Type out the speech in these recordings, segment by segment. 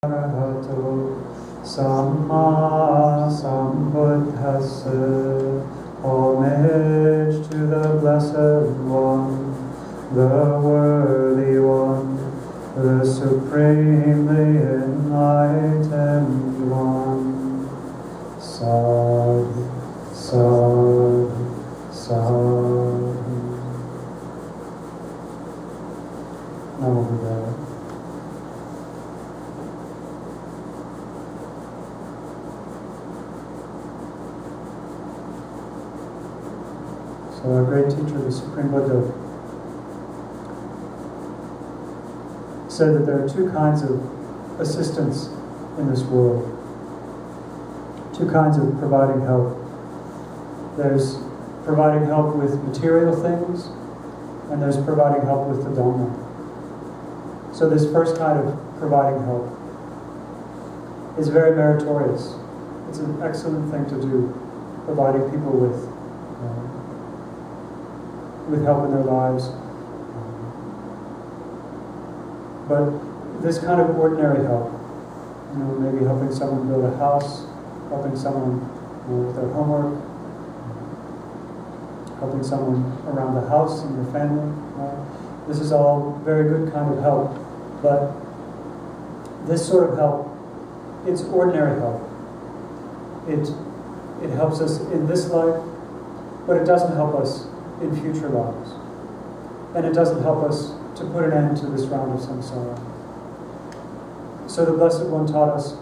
Arahato Samma Sambuddhassa. Homage to the Blessed One, the Worthy One, the Supremely Enlightened One. Sadhu, sadhu, sadhu. Now we'll be there. So our great teacher, the Supreme Buddha, said that there are two kinds of assistance in this world. Two kinds of providing help. There's providing help with material things, and there's providing help with the Dhamma. So this first kind of providing help is very meritorious. It's an excellent thing to do, providing people with help in their lives. But this kind of ordinary help, maybe helping someone build a house, helping someone with their homework, helping someone around the house and their family. This is all very good kind of help. But this sort of help, it's ordinary help. It helps us in this life, but it doesn't help us in future lives. And it doesn't help us to put an end to this round of samsara. So the Blessed One taught us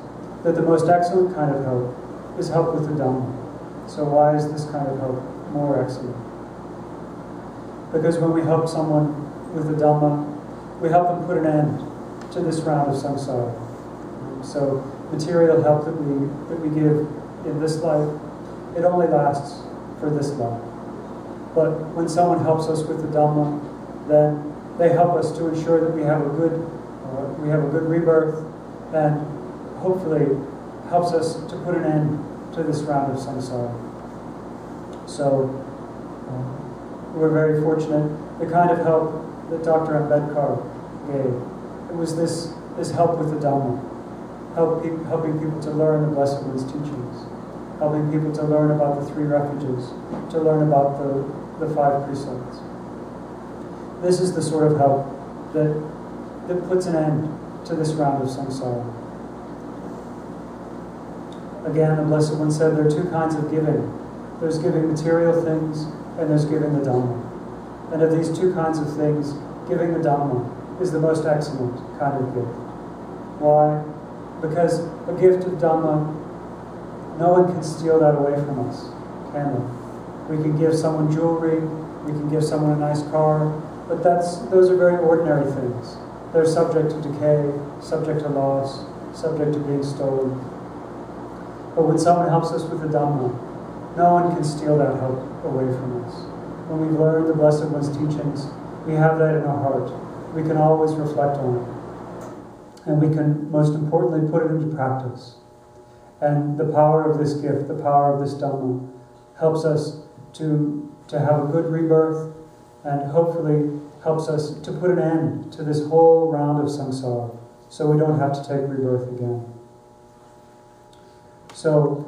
that the most excellent kind of help is help with the Dhamma. So why is this kind of help more excellent? Because when we help someone with the Dhamma, we help them put an end to this round of samsara. So material help that we give in this life, it only lasts for this life. But when someone helps us with the Dhamma, then they help us to ensure that we have a good rebirth, and hopefully helps us to put an end to this round of samsara. So we're very fortunate. The kind of help that Dr. Ambedkar gave, it was this help with the Dhamma, helping people to learn the Blessed One's teachings, helping people to learn about the three refuges, to learn about the five precepts. This is the sort of help that puts an end to this round of samsara. Again, the Blessed One said there are two kinds of giving. There's giving material things, and there's giving the Dhamma. And of these two kinds of things, giving the Dhamma is the most excellent kind of gift. Why? Because a gift of Dhamma, no one can steal that away from us, can they? We can give someone jewelry, we can give someone a nice car, but those are very ordinary things. They're subject to decay, subject to loss, subject to being stolen. But when someone helps us with the Dhamma, no one can steal that help away from us. When we've learned the Blessed One's teachings, we have that in our heart. We can always reflect on it. And we can, most importantly, put it into practice. And the power of this gift, the power of this Dhamma, helps us to have a good rebirth, and hopefully helps us to put an end to this whole round of samsara, so we don't have to take rebirth again. So,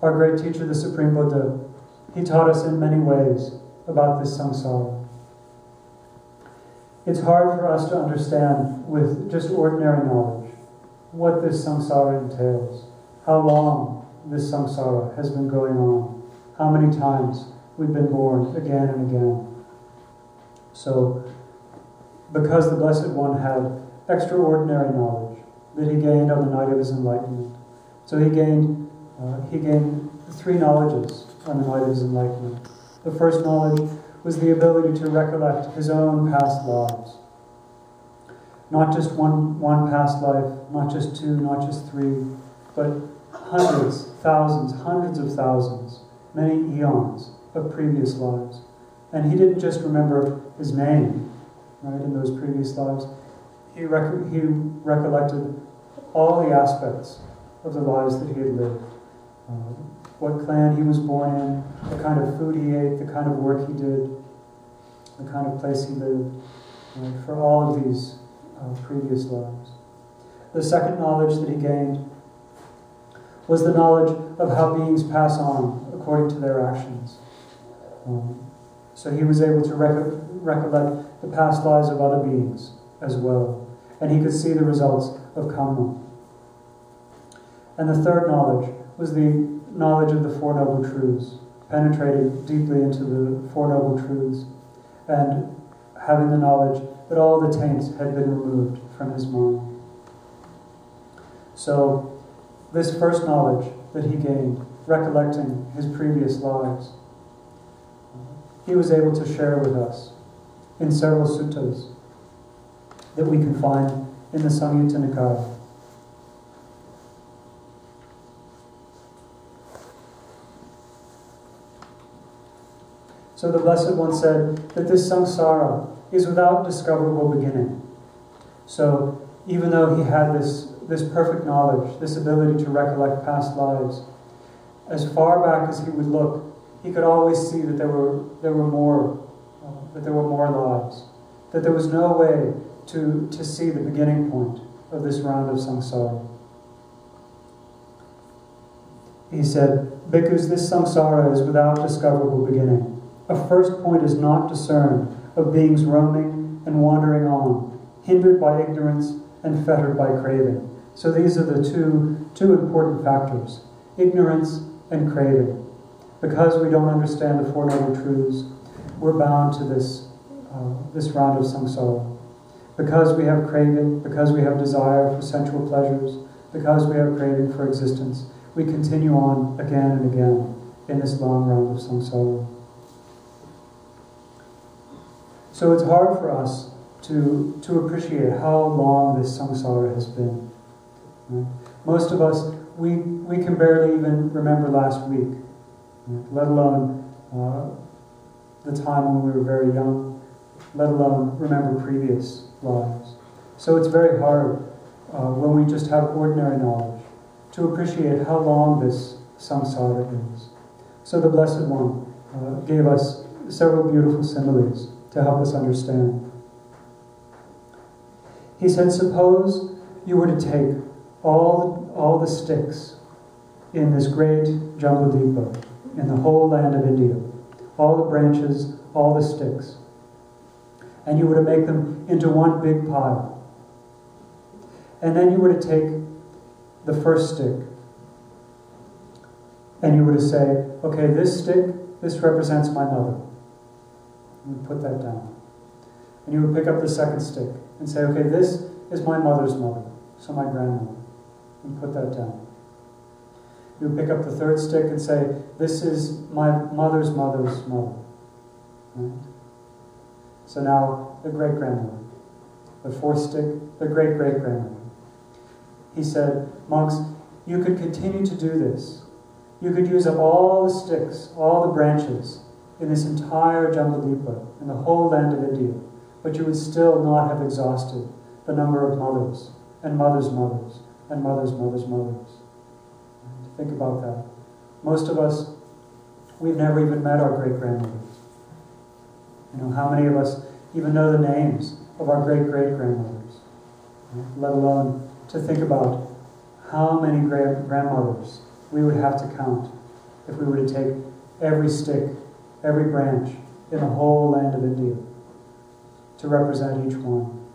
our great teacher, the Supreme Buddha, he taught us in many ways about this samsara. It's hard for us to understand with just ordinary knowledge what this samsara entails, how long this samsara has been going on, how many times we've been born again and again. So, because the Blessed One had extraordinary knowledge that he gained on the night of his enlightenment, so he gained three knowledges on the night of his enlightenment. The first knowledge was the ability to recollect his own past lives. Not just one past life, not just two, not just three, but hundreds, thousands, hundreds of thousands, many eons of previous lives. And he didn't just remember his name, right, in those previous lives. He recollected all the aspects of the lives that he had lived. What clan he was born in, the kind of food he ate, the kind of work he did, the kind of place he lived, for all of these previous lives. The second knowledge that he gained was the knowledge of how beings pass on according to their actions. So he was able to recollect the past lives of other beings as well, and he could see the results of karma. And the third knowledge was the knowledge of the Four Noble Truths, penetrating deeply into the Four Noble Truths, and having the knowledge that all the taints had been removed from his mind. So, this first knowledge that he gained, recollecting his previous lives, he was able to share with us in several suttas that we can find in the Samyutta Nikaya. So the Blessed One said that this samsara is without discoverable beginning. So even though he had this perfect knowledge, this ability to recollect past lives, as far back as he would look, he could always see that there were more lives, that there was no way to see the beginning point of this round of samsara. He said, "Bhikkhus, this samsara is without discoverable beginning. A first point is not discerned of beings roaming and wandering on, hindered by ignorance and fettered by craving." So these are the two important factors, ignorance and craving. Because we don't understand the Four Noble Truths, we're bound to this round of samsara. Because we have craving, because we have desire for sensual pleasures, because we have craving for existence, we continue on again and again in this long round of samsara. So it's hard for us to appreciate how long this samsara has been. Right? Most of us, we can barely even remember last week, right? Let alone the time when we were very young, let alone remember previous lives. So it's very hard when we just have ordinary knowledge to appreciate how long this samsara is. So the Blessed One gave us several beautiful similes to help us understand. He said, suppose you were to take all the sticks in this great Jambudvipa, in the whole land of India, all the branches, all the sticks, and you were to make them into one big pile. And then you were to take the first stick, and you were to say, okay, this stick, this represents my mother. You would put that down. And you would pick up the second stick and say, okay, this is my mother's mother, so my grandmother. And put that down. You would pick up the third stick and say, this is my mother's mother's mother. Right? So now, the great-grandmother. The fourth stick, the great-great-grandmother. He said, monks, you could continue to do this. You could use up all the sticks, all the branches in this entire Jambudvipa, in the whole land of India, but you would still not have exhausted the number of mothers, and mothers' mothers, and mothers' mothers' mothers. Think about that. Most of us, we've never even met our great-grandmothers. You know, how many of us even know the names of our great-great-grandmothers? Let alone to think about how many grandmothers we would have to count if we were to take every stick, every branch in the whole land of India to represent each one.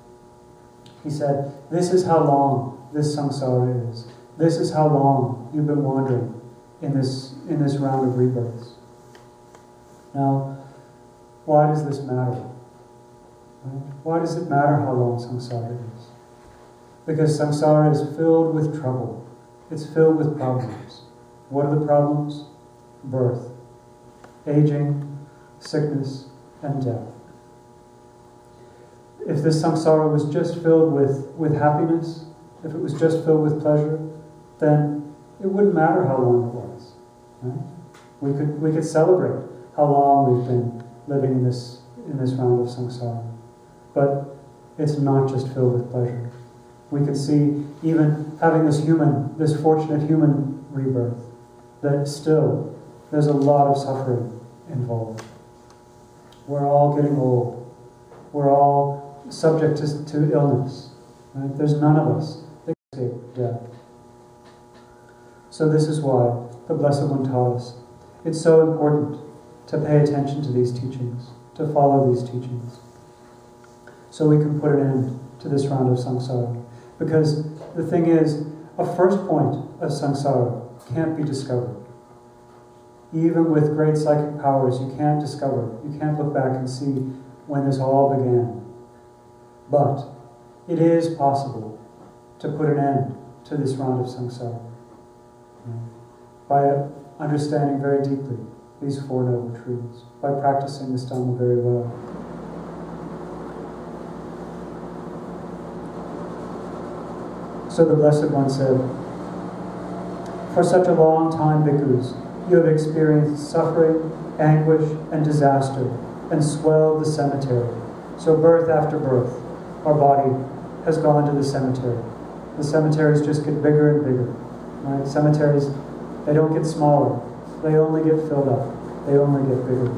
He said, this is how long this samsara is. This is how long you've been wandering in this round of rebirths. Now, why does this matter? Right? Why does it matter how long samsara is? Because samsara is filled with trouble. It's filled with problems. What are the problems? Birth, aging, sickness, and death. If this samsara was just filled with happiness, if it was just filled with pleasure, then it wouldn't matter how long it was. Right? We could celebrate how long we've been living in this round of samsara. But it's not just filled with pleasure. We could see, even having this fortunate human rebirth, that still there's a lot of suffering involved. We're all getting old. We're all subject to illness. Right? There's none of us that death. So this is why the Blessed One taught us. It's so important to pay attention to these teachings, to follow these teachings, so we can put an end to this round of samsara. Because the thing is, a first point of samsara can't be discovered. Even with great psychic powers, you can't discover, you can't look back and see when this all began. But it is possible to put an end to this round of samsara by understanding very deeply these Four Noble Truths, by practicing this Dhamma very well. So the Blessed One said, "For such a long time, bhikkhus, you have experienced suffering, anguish, and disaster, and swelled the cemetery. So birth after birth, our body has gone to the cemetery. The cemeteries just get bigger and bigger. Right? Cemeteries, they don't get smaller. They only get filled up. They only get bigger."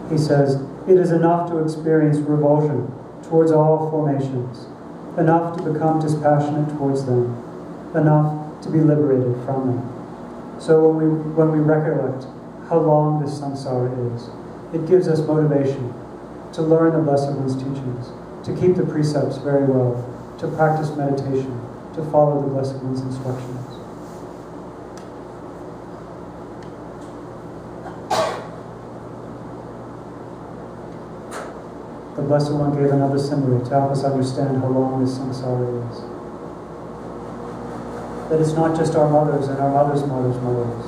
He says, "It is enough to experience revulsion towards all formations, enough to become dispassionate towards them, enough to be liberated from them." So when we recollect how long this samsara is, it gives us motivation to learn the Blessed One's teachings, to keep the precepts very well, to practice meditation, to follow the Blessed One's instructions. The Blessed One gave another simile to help us understand how long this samsara is. That it's not just our mothers and our mothers' mothers' mothers.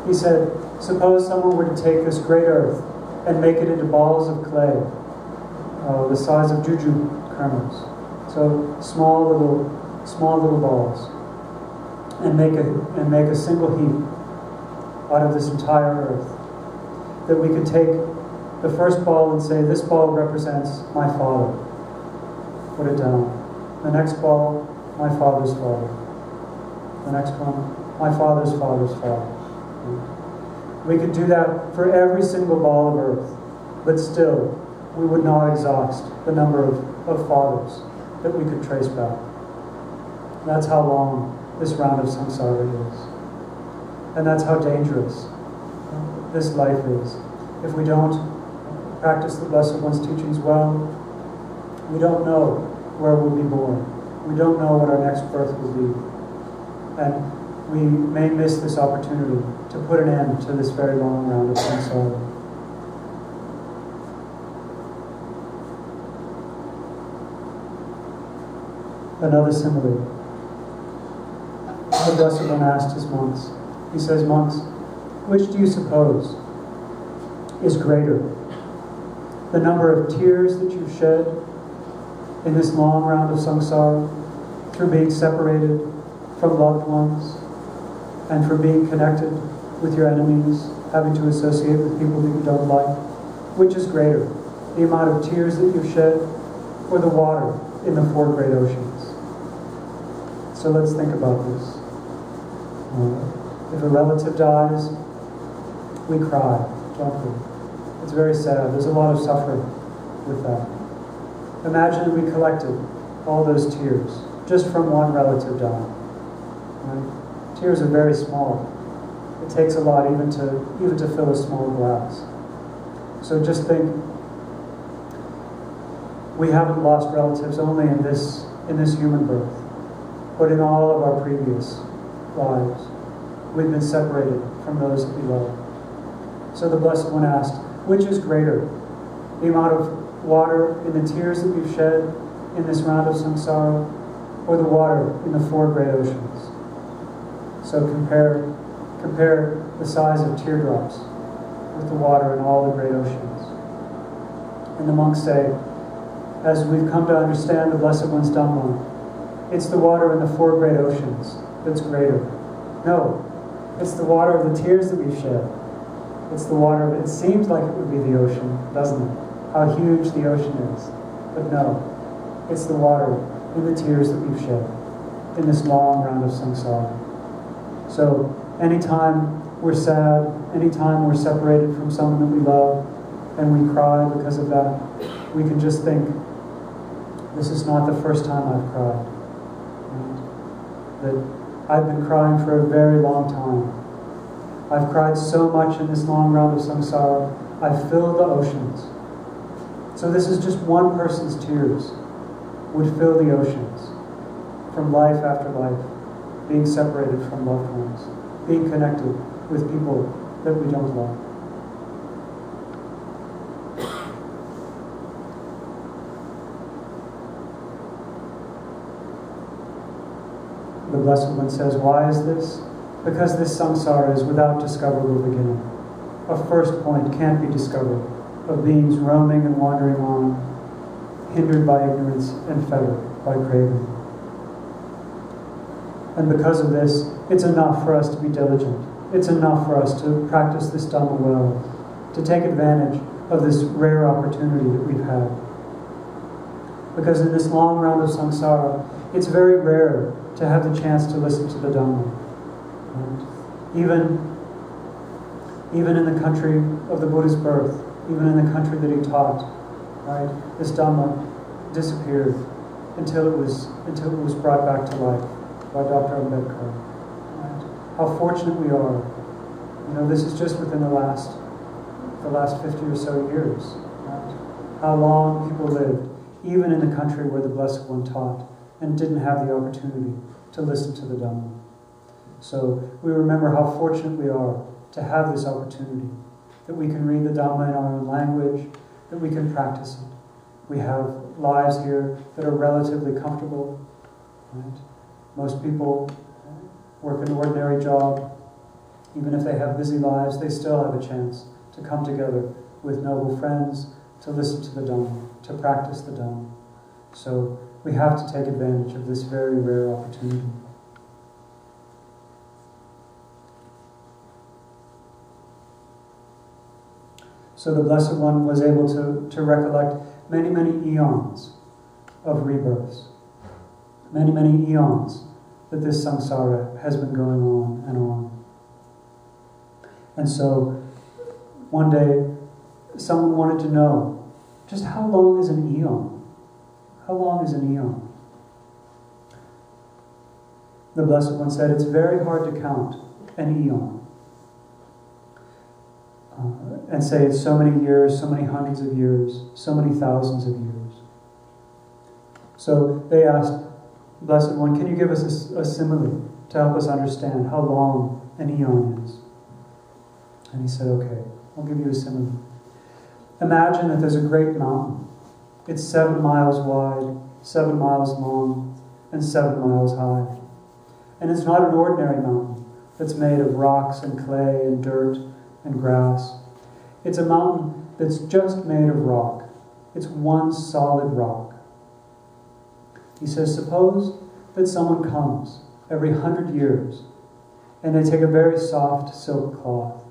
He said, suppose someone were to take this great earth and make it into balls of clay, the size of juju kernels, so small little balls, and make a single heap out of this entire earth. That we could take the first ball and say, this ball represents my father. Put it down. The next ball, my father's father. The next one, my father's father's father. We could do that for every single ball of earth, but still, we would not exhaust the number of fathers that we could trace back. That's how long this round of samsara is. And that's how dangerous this life is. If we don't practice the Blessed One's teachings well, we don't know where we'll be born. We don't know what our next birth will be. And we may miss this opportunity to put an end to this very long round of samsara. Another simile. The Blessed One asked his monks. He says, monks, which do you suppose is greater? The number of tears that you've shed in this long round of samsara through being separated from loved ones and for being connected with your enemies, having to associate with people that you don't like? Which is greater? The amount of tears that you've shed or the water in the four great oceans? So let's think about this. If a relative dies, we cry, don't we? It's very sad. There's a lot of suffering with that. Imagine we collected all those tears just from one relative dying. Right? Tears are very small. It takes a lot even to fill a small glass. So just think, we haven't lost relatives only in this human birth, but in all of our previous lives. We've been separated from those that we love. So the Blessed One asked, which is greater? The amount of water in the tears that we've shed in this round of samsara, or the water in the four great oceans? So compare the size of teardrops with the water in all the great oceans. And the monks say, as we've come to understand the Blessed One's Dhamma, it's the water in the four great oceans that's greater. No, it's the water of the tears that we've shed. It's the water, it seems like it would be the ocean, doesn't it? How huge the ocean is. But no, it's the water in the tears that we've shed in this long round of samsara. So anytime we're sad, anytime we're separated from someone that we love, and we cry because of that, we can just think This is not the first time I've cried. Right? That I've been crying for a very long time. I've cried so much in this long round of samsara, I've filled the oceans. So this is just one person's tears would fill the oceans from life after life, being separated from loved ones, being connected with people that we don't love. The Blessed One says, why is this? Because this samsara is without discoverable beginning. A first point can't be discovered of beings roaming and wandering on, hindered by ignorance and fettered by craving. And because of this, it's enough for us to be diligent. It's enough for us to practice this Dhamma well, to take advantage of this rare opportunity that we've had. Because in this long round of samsara, it's very rare to have the chance to listen to the Dhamma. And even in the country of the Buddha's birth, even in the country that he taught, right, this Dhamma disappeared until it was brought back to life by Dr. Ambedkar. Right? How fortunate we are. You know, this is just within the last 50 or so years. Right? How long people lived, even in the country where the Blessed One taught, and didn't have the opportunity to listen to the Dhamma. So we remember how fortunate we are to have this opportunity, that we can read the Dhamma in our own language, that we can practice it. We have lives here that are relatively comfortable. Right? Most people work an ordinary job. Even if they have busy lives, they still have a chance to come together with noble friends, to listen to the Dhamma, to practice the Dhamma. So we have to take advantage of this very rare opportunity. So the Blessed One was able to recollect many, many eons of rebirths. Many, many eons that this samsara has been going on and on. And so one day someone wanted to know, just how long is an eon? How long is an eon? The Blessed One said, it's very hard to count an eon. And say it's so many years, so many hundreds of years, so many thousands of years. So they asked, Blessed One, can you give us a simile to help us understand how long an eon is? And he said, okay, I'll give you a simile. Imagine that there's a great mountain. It's 7 miles wide, 7 miles long, and 7 miles high. And it's not an ordinary mountain that's made of rocks and clay and dirt and grass. It's a mountain that's just made of rock. It's one solid rock. He says, suppose that someone comes every 100 years and they take a very soft silk cloth.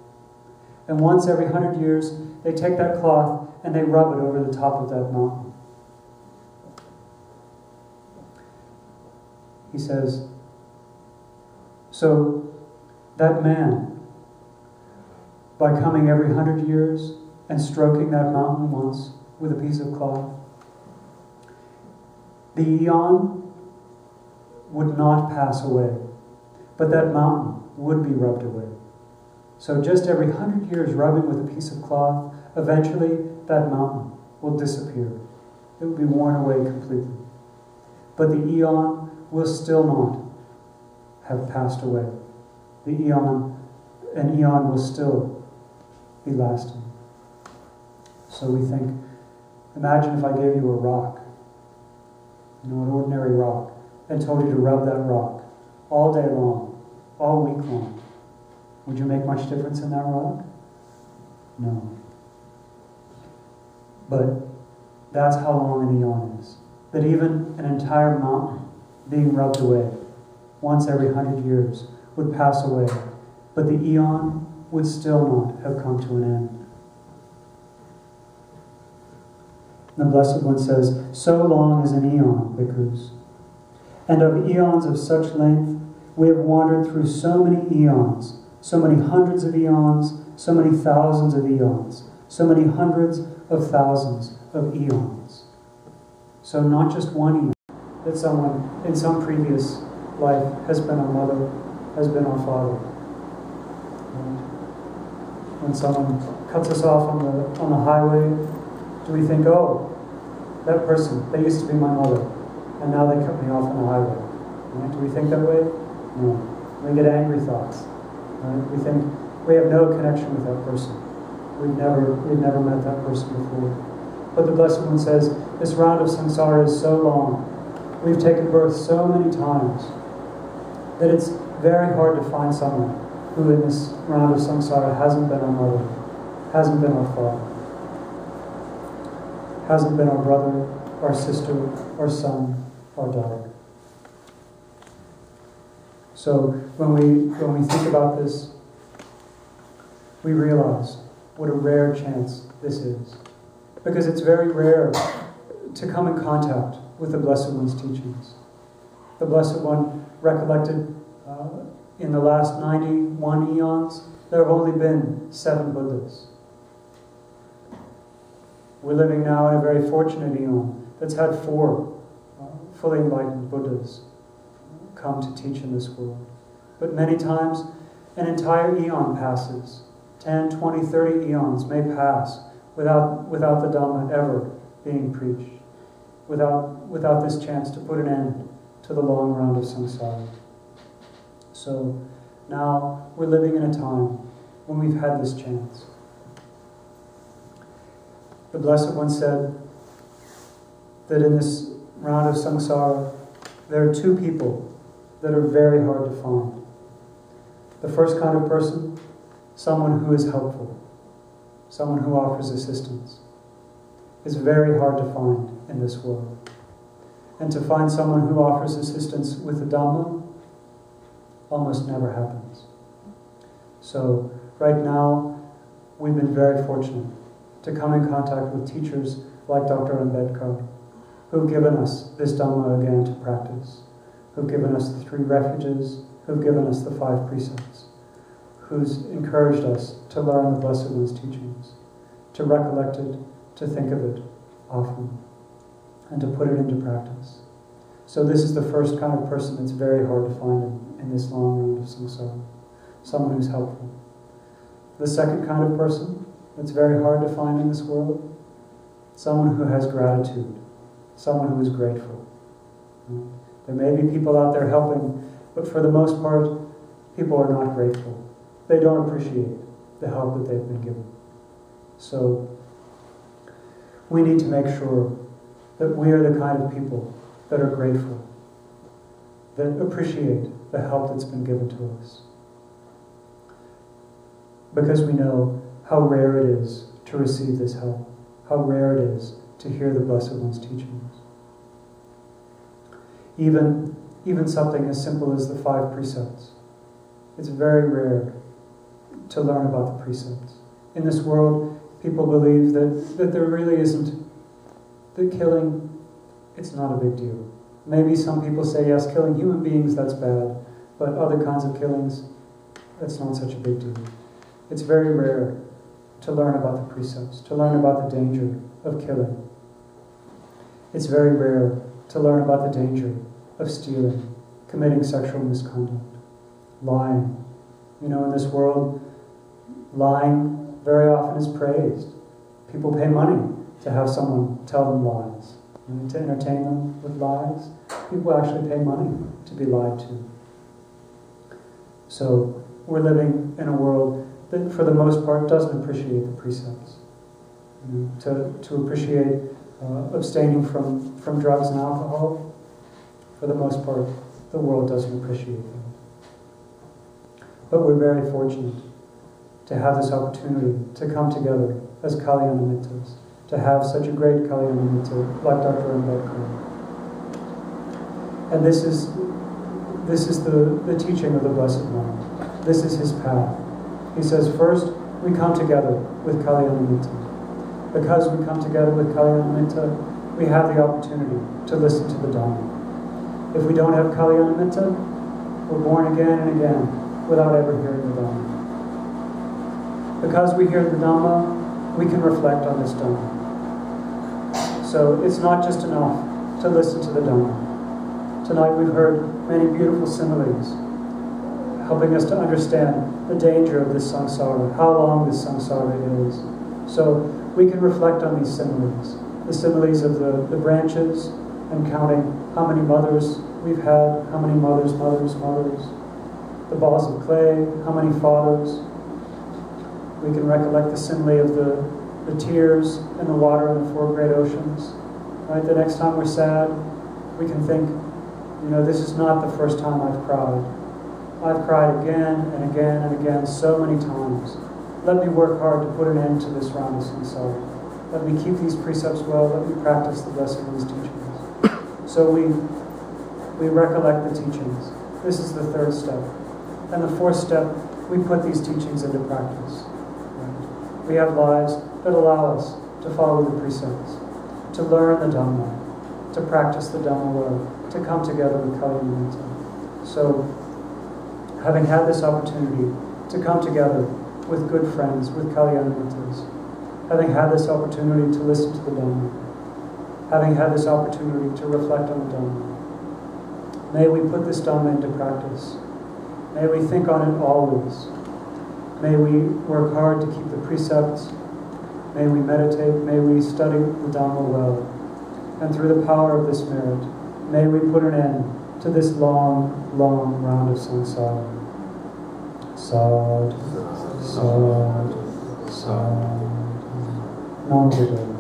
And once every 100 years, they take that cloth and they rub it over the top of that mountain. He says, so that man, by coming every 100 years and stroking that mountain once with a piece of cloth, the eon would not pass away, but that mountain would be rubbed away. So just every 100 years rubbing with a piece of cloth, eventually that mountain will disappear. It will be worn away completely. But the eon will still not have passed away. An eon will still be lasting. So we think, imagine if I gave you a rock, an ordinary rock, and told you to rub that rock all day long, all week long. Would you make much difference in that rock? No. But that's how long an eon is. That even an entire mountain being rubbed away once every 100 years would pass away, but the eon would still not have come to an end. And the Blessed One says, so long is an eon, bhikkhus. And of eons of such length, we have wandered through so many eons, so many hundreds of eons, so many thousands of eons, so many hundreds of thousands of eons. So not just one eon, that someone in some previous life has been our mother, has been our father. When someone cuts us off on the highway, do we think, oh, that person, they used to be my mother, and now they cut me off on the highway? Right? Do we think that way? No. We get angry thoughts. Right? We think we have no connection with that person. We've never met that person before. But the Blessed One says, this round of samsara is so long, we've taken birth so many times, that it's very hard to find someone who in this round of samsara hasn't been our mother, hasn't been our father, hasn't been our brother, our sister, our son, our daughter. So when we think about this, we realize what a rare chance this is. Because it's very rare to come in contact with the Blessed One's teachings. The Blessed One recollected in the last 91 eons, there have only been 7 Buddhas. We're living now in a very fortunate eon that's had 4 fully enlightened Buddhas come to teach in this world. But many times, an entire eon passes. 10, 20, 30 eons may pass without the Dhamma ever being preached, without this chance to put an end to the long round of samsara. So now we're living in a time when we've had this chance. The Blessed One said that in this round of samsara, there are 2 people that are very hard to find. The first kind of person, someone who is helpful, someone who offers assistance, is very hard to find in this world. And to find someone who offers assistance with the Dhamma almost never happens. So right now, we've been very fortunate to come in contact with teachers like Dr. Ambedkar, who've given us this Dhamma again to practice, who've given us the 3 refuges, who've given us the 5 precepts, who's encouraged us to learn the Blessed One's teachings, to recollect it, to think of it often, and to put it into practice. So this is the first kind of person that's very hard to find in this long round of samsara, someone who's helpful. The second kind of person that's very hard to find in this world, someone who has gratitude, someone who is grateful. There may be people out there helping, but for the most part, people are not grateful. They don't appreciate the help that they've been given. So we need to make sure that we are the kind of people that are grateful, that appreciate the help that's been given to us. Because we know how rare it is to receive this help, how rare it is to hear the Blessed One's teachings. Even something as simple as the 5 precepts. It's very rare to learn about the precepts. In this world, people believe that there really isn't, that killing, it's not a big deal. Maybe some people say, yes, killing human beings, that's bad, but other kinds of killings, that's not such a big deal. It's very rare to learn about the precepts, to learn about the danger of killing. It's very rare to learn about the danger of stealing, committing sexual misconduct, lying. You know, in this world, lying very often is praised. People pay money to have someone tell them lies, to entertain them with lies. People actually pay money to be lied to. So we're living in a world that, for the most part, doesn't appreciate the precepts. To appreciate abstaining from drugs and alcohol, for the most part, the world doesn't appreciate that. But we're very fortunate to have this opportunity to come together as Kalyana Mittas, to have such a great Kalyana Mitta like Dr. Ambedkar. And this is the teaching of the Blessed One. This is his path. He says, first, we come together with Kalyana Mitta. Because we come together with Kalyana Mitta, we have the opportunity to listen to the Dhamma. If we don't have Kalyana Mitta, we're born again and again without ever hearing the Dhamma. Because we hear the Dhamma, we can reflect on this Dhamma. So it's not just enough to listen to the Dhamma. Tonight we've heard many beautiful similes, helping us to understand the danger of this samsara, how long this samsara is. So we can reflect on these similes, the similes of the branches, and counting how many mothers we've had, how many mothers, the balls of clay, how many fathers. We can recollect the simile of the tears and the water in the four great oceans. Right? The next time we're sad, we can think, this is not the first time I've cried. I've cried again and again and again so many times. Let me work hard to put an end to this round of samsara. Let me keep these precepts well. Let me practice the blessing of these teachings. So we recollect the teachings. This is the third step. And the fourth step, we put these teachings into practice. Right? We have lives that allow us to follow the precepts, to learn the Dhamma, to practice the Dhamma well, to come together with Kalyana. So, having had this opportunity to come together with good friends, with Kalyana Mittas, having had this opportunity to listen to the Dhamma, having had this opportunity to reflect on the Dhamma, may we put this Dhamma into practice. May we think on it always. May we work hard to keep the precepts. May we meditate. May we study the Dhamma well. And through the power of this merit, may we put an end to this long, long round of samsara. Sadhu, sadhu, sadhu. Namo Buddhaya.